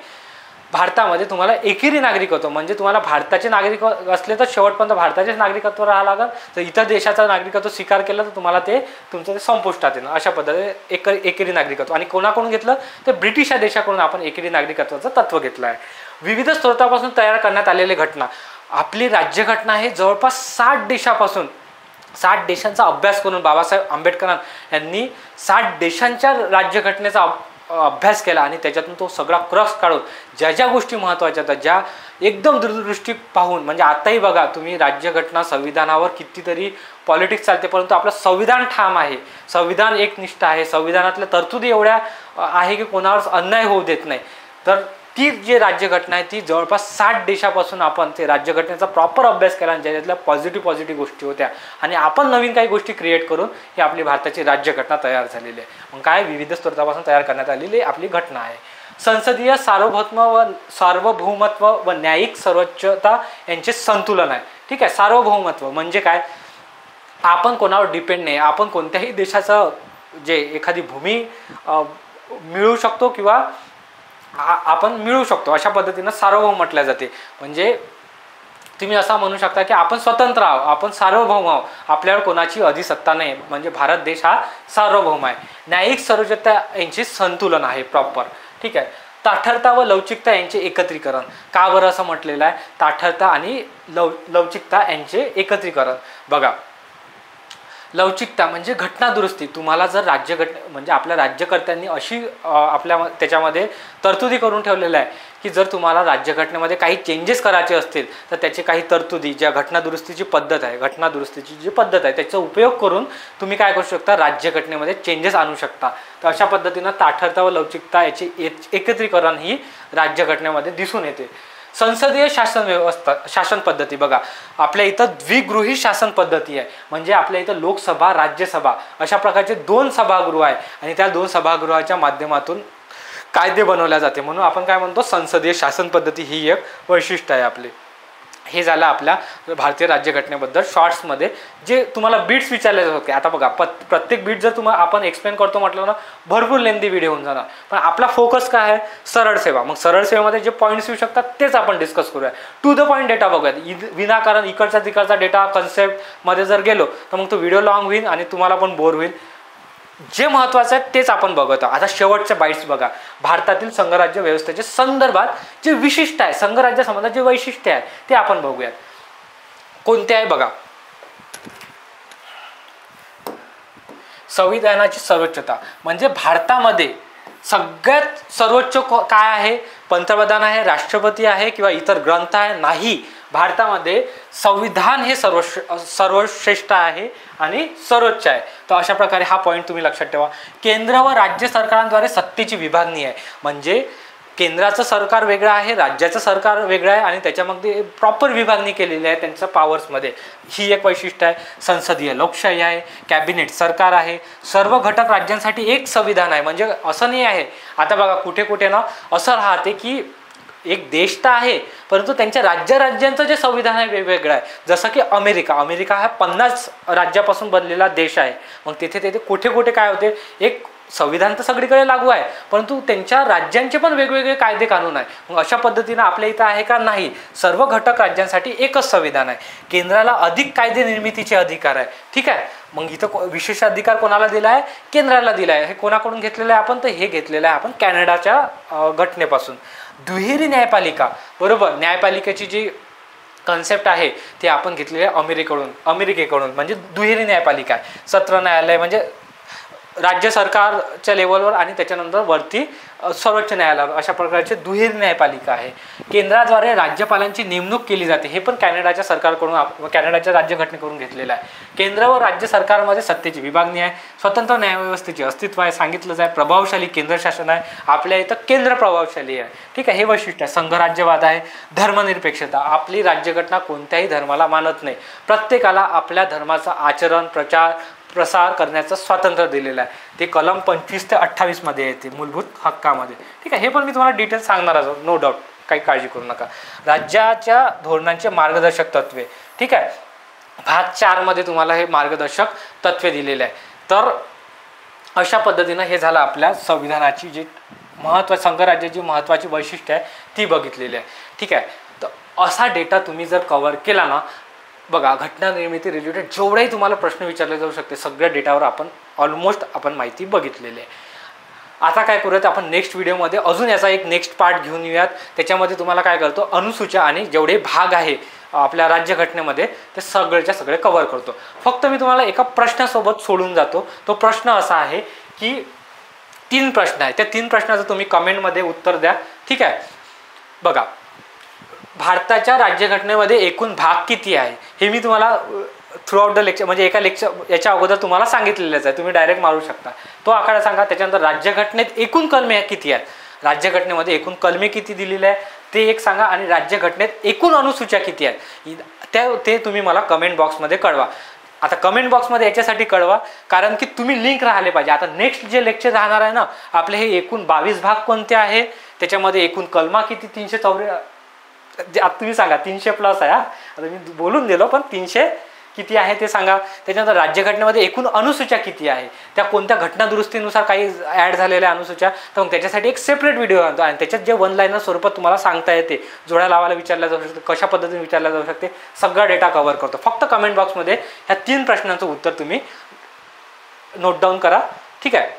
Speaker 1: भारतामध्ये तुम्हाला एकेरी नागरिकत्व म्हणजे तुम्हाला भारताचे नागरिक असले तर शेवटपर्यंत भारताचेच नागरिकत्व राहावं लागेल. तर इतर देशाचं नागरिकत्व स्वीकार केलं तर तुम्हाला तुमचं संपुष्टात येणं. अशा पद्धतीने एकेरी नागरिकत्व. आणि कोणाकडून घेतलं तर ब्रिटिश या देशाकडून आपण एकेरी नागरिकत्वाचं तत्व घेतलं आहे. विविध स्रोतापासून तयार करण्यात आलेली घटना. आपली राज्यघटना हे जवळपास 60 देशांचा अभ्यास करून बाबासाहेब आंबेडकर यांनी 60 देशांच्या राज्यघटनेचा अभ्यास केला आणि त्याच्यातून तो सगळा क्रक्स काढून ज्या गोष्टी महत्त्वाच्या होत्या, ज्या एकदम दूरदृष्टी पाहून, म्हणजे आताही बघा तुम्ही राज्यघटना संविधानावर कितीतरी पॉलिटिक्स चालते, परंतु आपलं संविधान ठाम आहे, संविधान एकनिष्ठ आहे, संविधानातल्या तरतुदी एवढ्या आहे की कोणावर अन्याय होऊ देत नाही. तर ती जी राज्यघटना आहे ती जवळपास 60 देशापासून आपण ते राज्यघटनेचा प्रॉपर अभ्यास केला आणि ज्याच्यातल्या पॉझिटिव्ह गोष्टी होत्या आणि आपण नवीन काही गोष्टी क्रिएट करून ही आपली भारताची राज्यघटना तयार झालेली आहे. मग काय विविध स्रोतापासून तयार करण्यात आलेली आपली घटना आहे. संसदीय सार्वभौमत्व व न्यायिक सर्वोच्चता यांचे संतुलन आहे. ठीक आहे, सार्वभौमत्व म्हणजे काय, आपण कोणावर डिपेंड नाही, आपण कोणत्याही देशाचं जे एखादी भूमी मिळू शकतो किंवा आपण मिळू शकतो, अशा पद्धतीनं सार्वभौम म्हटल्या जाते. म्हणजे तुम्ही असं म्हणू शकता की आपण स्वतंत्र आहोत, आपण सार्वभौम आहोत, आपल्यावर कोणाची अधिसत्ता नाही. म्हणजे भारत देश हा सार्वभौम आहे. न्यायिक सर्वोच्चता यांचे संतुलन आहे प्रॉपर. ठीक आहे, ताठरता व लवचिकता यांचे एकत्रीकरण. का बरं असं म्हटलेलं आहे, ताठरता आणि लवचिकता यांचे एकत्रीकरण. बघा लवचिकता म्हणजे घटना दुरुस्ती. तुम्हाला जर म्हणजे आपल्या राज्यकर्त्यांनी अशी आपल्या त्याच्यामध्ये तरतुदी करून ठेवलेल्या आहे की जर तुम्हाला राज्यघटनेमध्ये काही चेंजेस करायचे असतील तर त्याचे काही तरतुदी, ज्या घटना दुरुस्तीची पद्धत आहे, घटना दुरुस्तीची जी पद्धत आहे त्याचा उपयोग करून तुम्ही काय करू शकता, राज्यघटनेमध्ये चेंजेस आणू शकता. तर अशा पद्धतीनं ताठरता व लवचिकता याची एकत्रीकरण ही राज्यघटनेमध्ये दिसून येते. संसदीय शासन पद्धती बघा, आपल्या इथं द्विगृही शासन पद्धती आहे. म्हणजे आपल्या इथं लोकसभा, राज्यसभा अशा प्रकारचे 2 सभागृह आहे आणि त्या 2 सभागृहाच्या माध्यमातून कायदे बनवल्या जाते. म्हणून आपण काय म्हणतो, संसदीय शासन पद्धती ही एक वैशिष्ट्य आहे आपले. हे झालं आपल्या भारतीय राज्यघटनेबद्दल शॉर्ट्समध्ये जे तुम्हाला बीट्स विचारले जात होते. आता बघा, प्रत्येक बीट जर तुम्हाला आपण एक्सप्लेन करतो म्हटलं ना, भरपूर लेंदी व्हिडिओ होऊन जाणार. पण आपला फोकस काय आहे, सरळ सेवा. मग सरळ सेवेमध्ये जे पॉईंट्स येऊ शकतात तेच आपण डिस्कस करूया. टू द पॉईंट डेटा बघूयात. विनाकारण इकडचा तिकडचा डेटा कन्सेप्टमध्ये जर गेलो तर मग तो व्हिडिओ लॉंग होईल आणि तुम्हाला पण बोर होईल. जे महत्त्वाचं आहे तेच आपण बघत आहोत. आता शेवटच्या बाईट्स बघा, भारतातील संघराज्य व्यवस्थेच्या संदर्भात जे विशिष्ट आहे, संघराज्य संबंधात जे वैशिष्ट्य आहे ते आपण बघूयात. कोणते आहे बघा, संविधानाची सर्वोच्चता. म्हणजे भारतामध्ये सगळ्यात सर्वोच्च काय आहे, पंतप्रधान आहे, राष्ट्रपती आहे किंवा इतर ग्रंथ आहे? नाही. भारतामध्ये संविधान हे सर्वश्रेष्ठ आहे आणि सर्वोच्च आहे. तर अशा प्रकारे हा पॉईंट तुम्ही लक्षात ठेवा. केंद्र व राज्य सरकारांद्वारे सत्तेची विभागणी आहे. म्हणजे केंद्राचं सरकार वेगळं आहे, राज्याचं सरकार वेगळं आहे आणि त्याच्यामध्ये प्रॉपर विभागणी केलेली आहे त्यांच्या पॉवर्समध्ये. ही एक वैशिष्ट्य आहे. संसदीय लोकशाही आहे, कॅबिनेट सरकार आहे, सर्व घटक राज्यांसाठी एक संविधान आहे. म्हणजे असं नाही आहे, आता बघा कुठे कुठे ना असं राहते की एक देश तर आहे परंतु त्यांच्या राज्यांचं जे संविधान आहे वेगवेगळं आहे. जसं की अमेरिका हा 50 राज्यापासून बनलेला देश आहे. मग तिथे कुठे कुठे काय होते, एक संविधान तर सगळीकडे लागू आहे परंतु त्यांच्या राज्यांचे पण वेगवेगळे कायदे कानून आहे. मग अशा पद्धतीनं आपल्या इथं आहे का? नाही. सर्व घटक राज्यांसाठी एकच संविधान आहे. केंद्राला अधिक कायदे निर्मितीचे अधिकार आहे. ठीक आहे. मग इथं विशेष अधिकार कोणाला दिला आहे? केंद्राला दिला आहे. हे कोणाकडून घेतलेलं आहे आपण? तर हे घेतलेलं आहे आपण कॅनडाच्या घटनेपासून. दुहेरी न्यायपालिका, बरोबर. न्यायपालिकेची जी कन्सेप्ट आहे ते आपण घेतलेले अमेरिकेकडून. म्हणजे दुहेरी न्यायपालिका आहे. सत्र न्यायालय म्हणजे राज्य सरकारच्या लेवलवर आणि त्याच्यानंतर वरती सर्वोच्च न्यायालयावर, अशा प्रकारचे दुहेरी न्यायपालिका आहे. केंद्राद्वारे राज्यपालांची नेमणूक केली जाते. हे पण कॅनडाच्या सरकारकडून, कॅनडाच्या राज्यघटनेकडून घेतलेलं आहे. केंद्र व राज्य सरकारमध्ये सत्तेची विभागणी आहे. स्वतंत्र न्यायव्यवस्थेचे अस्तित्व आहे, सांगितलंच आहे. प्रभावशाली केंद्र शासन आहे. आपल्या इथं केंद्र प्रभावशाली आहे. ठीक आहे, हे वैशिष्ट्य आहे. संघराज्यवाद आहे. धर्मनिरपेक्षता. आपली राज्यघटना कोणत्याही धर्माला मानत नाही. प्रत्येकाला आपल्या धर्माचा आचरण, प्रसार करण्याचं स्वातंत्र्य दिलेलं आहे. ते कलम 25 ते 28 मध्ये येते मूलभूत हक्कामध्ये. ठीक आहे, हे पण मी तुम्हाला डिटेल सांगणार आहे, नो डाऊट, काही काळजी करू नका. राज्याच्या धोरणांचे मार्गदर्शक तत्वे. ठीक आहे, भाग 4 मध्ये तुम्हाला हे मार्गदर्शक तत्वे दिलेले आहे. तर अशा पद्धतीनं हे झालं आपल्या संविधानाची जी संघराज्याची महत्त्वाची वैशिष्ट्य आहे ती बघितलेली आहे. ठीक आहे, तर असा डेटा तुम्ही जर कव्हर केला ना, बघा घटना निर्मिती रिलेटेड जेवढेही तुम्हाला प्रश्न विचारले जाऊ शकते सगळ्या डेटावर आपण ऑलमोस्ट माहिती बघितलेली आहे. आता काय करूयात आपण नेक्स्ट व्हिडिओमध्ये अजून याचा एक नेक्स्ट पार्ट घेऊन येऊयात. त्याच्यामध्ये तुम्हाला काय करतो, अनुसूच्या आणि जेवढे भाग आहे आपल्या राज्यघटनेमध्ये ते सगळेच्या सगळे कव्हर करतो. फक्त मी तुम्हाला एका प्रश्नासोबत सोडून जातो. तो प्रश्न असा आहे की 3 प्रश्न आहे. त्या 3 प्रश्नाचं तुम्ही कमेंटमध्ये उत्तर द्या. ठीक आहे, बघा भारताच्या राज्यघटनेमध्ये एकूण भाग किती आहे हे मी तुम्हाला थ्रू आउट द लेक्चर म्हणजे एका लेक्चर याच्या अगोदर तुम्हाला सांगितलेलंच आहे. तुम्ही डायरेक्ट मारू शकता. तो आकडा सांगा. त्याच्यानंतर राज्यघटनेत एकूण कलमे किती आहेत, राज्यघटनेमध्ये एकूण कलमे किती दिलेले आहे ते एक सांगा. आणि राज्यघटनेत एकूण अनुसूच्या किती आहेत ते तुम्ही मला कमेंट बॉक्समध्ये कळवा. आता कमेंट बॉक्समध्ये याच्यासाठी कळवा कारण की तुम्ही लिंक राहिले पाहिजे. आता नेक्स्ट जे लेक्चर राहणार आहे ना आपले, हे एकूण 22 भाग कोणते आहे, त्याच्यामध्ये एकूण कलमा किती, 384 आता तुम्ही सांगा. 300 प्लस आहे. आता मी बोलून दिलो पण 300 किती आहे ते सांगा. त्याच्यानंतर राज्यघटनेमध्ये एकूण अनुसूच्या किती आहे, त्या कोणत्या घटना दुरुस्तीनुसार काही ॲड झालेल्या अनुसूच्या, तर मग त्याच्यासाठी एक सेपरेट व्हिडिओ आणतो आणि त्याच्यात जे 1 लाईनर स्वरूपात तुम्हाला सांगता येते, जोड्या लावायला विचारल्या जाऊ शकते, कशा पद्धतीने विचारल्या जाऊ शकते, सगळा डेटा कव्हर करतो. फक्त कमेंट बॉक्समध्ये ह्या 3 प्रश्नांचं उत्तर तुम्ही नोट डाऊन करा. ठीक आहे,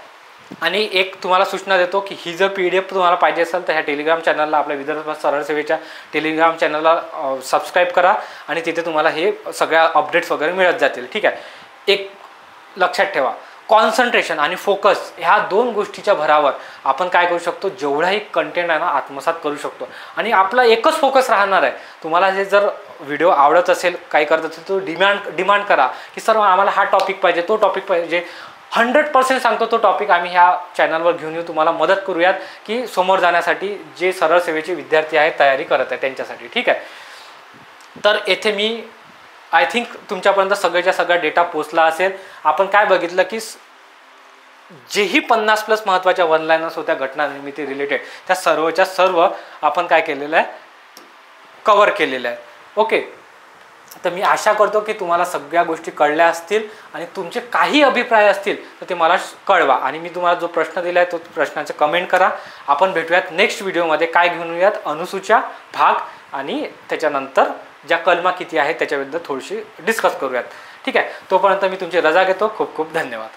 Speaker 1: आणि एक तुम्हाला सूचना देतो की ही जर PDF तुम्हाला पाहिजे असेल तर ह्या टेलिग्राम चॅनलला, आपल्या विदर्भ सरळ सेवेच्या टेलिग्राम चॅनलला सबस्क्राईब करा आणि तिथे तुम्हाला हे सगळ्या अपडेट्स वगैरे मिळत जातील. ठीक आहे, एक लक्षात ठेवा, कॉन्सन्ट्रेशन आणि फोकस ह्या 2 गोष्टीच्या भरावर आपण काय करू शकतो, जेवढाही कंटेंट आहे ना आत्मसात करू शकतो. आणि आपला एकच फोकस राहणार आहे. तुम्हाला हे जर व्हिडिओ आवडत असेल, काय करत असेल, तो डिमांड करा की सर आम्हाला हा टॉपिक पाहिजे, तो टॉपिक पाहिजे. 100% सांगतो तो टॉपिक आम्ही ह्या चॅनलवर घेऊन येऊ, तुम्हाला मदत करूयात की समोर जाण्यासाठी जे सरळ सेवेचे विद्यार्थी आहेत तयारी करत आहेत त्यांच्यासाठी. ठीक आहे. तर येथे मी आय थिंक तुमच्यापर्यंत सगळ्याच्या सगळा डेटा पोचला असेल. आपण काय बघितलं की जेही 50+ महत्त्वाच्या वनलाइनर्स होत्या घटना निर्मिती रिलेटेड, त्या सर्वच्या सर्व आपण काय केलेलं आहे, कव्हर केलेलं आहे. ओके. तर मी आशा करतो की तुम्हाला सगळ्या गोष्टी कळल्या असतील आणि तुमचे काही अभिप्राय असतील तर ते मला कळवा. आणि मी तुम्हाला जो प्रश्न दिला आहे तो प्रश्नाचे कमेंट करा. आपण भेटूयात नेक्स्ट व्हिडिओमध्ये. काय घेऊन येऊयात, अनुसूच्या भाग आणि त्याच्यानंतर ज्या कलमा किती आहेत त्याच्याबद्दल थोडीशी डिस्कस करूयात. ठीक आहे. तोपर्यंत मी तुमची रजा घेतो. खूप खूप धन्यवाद.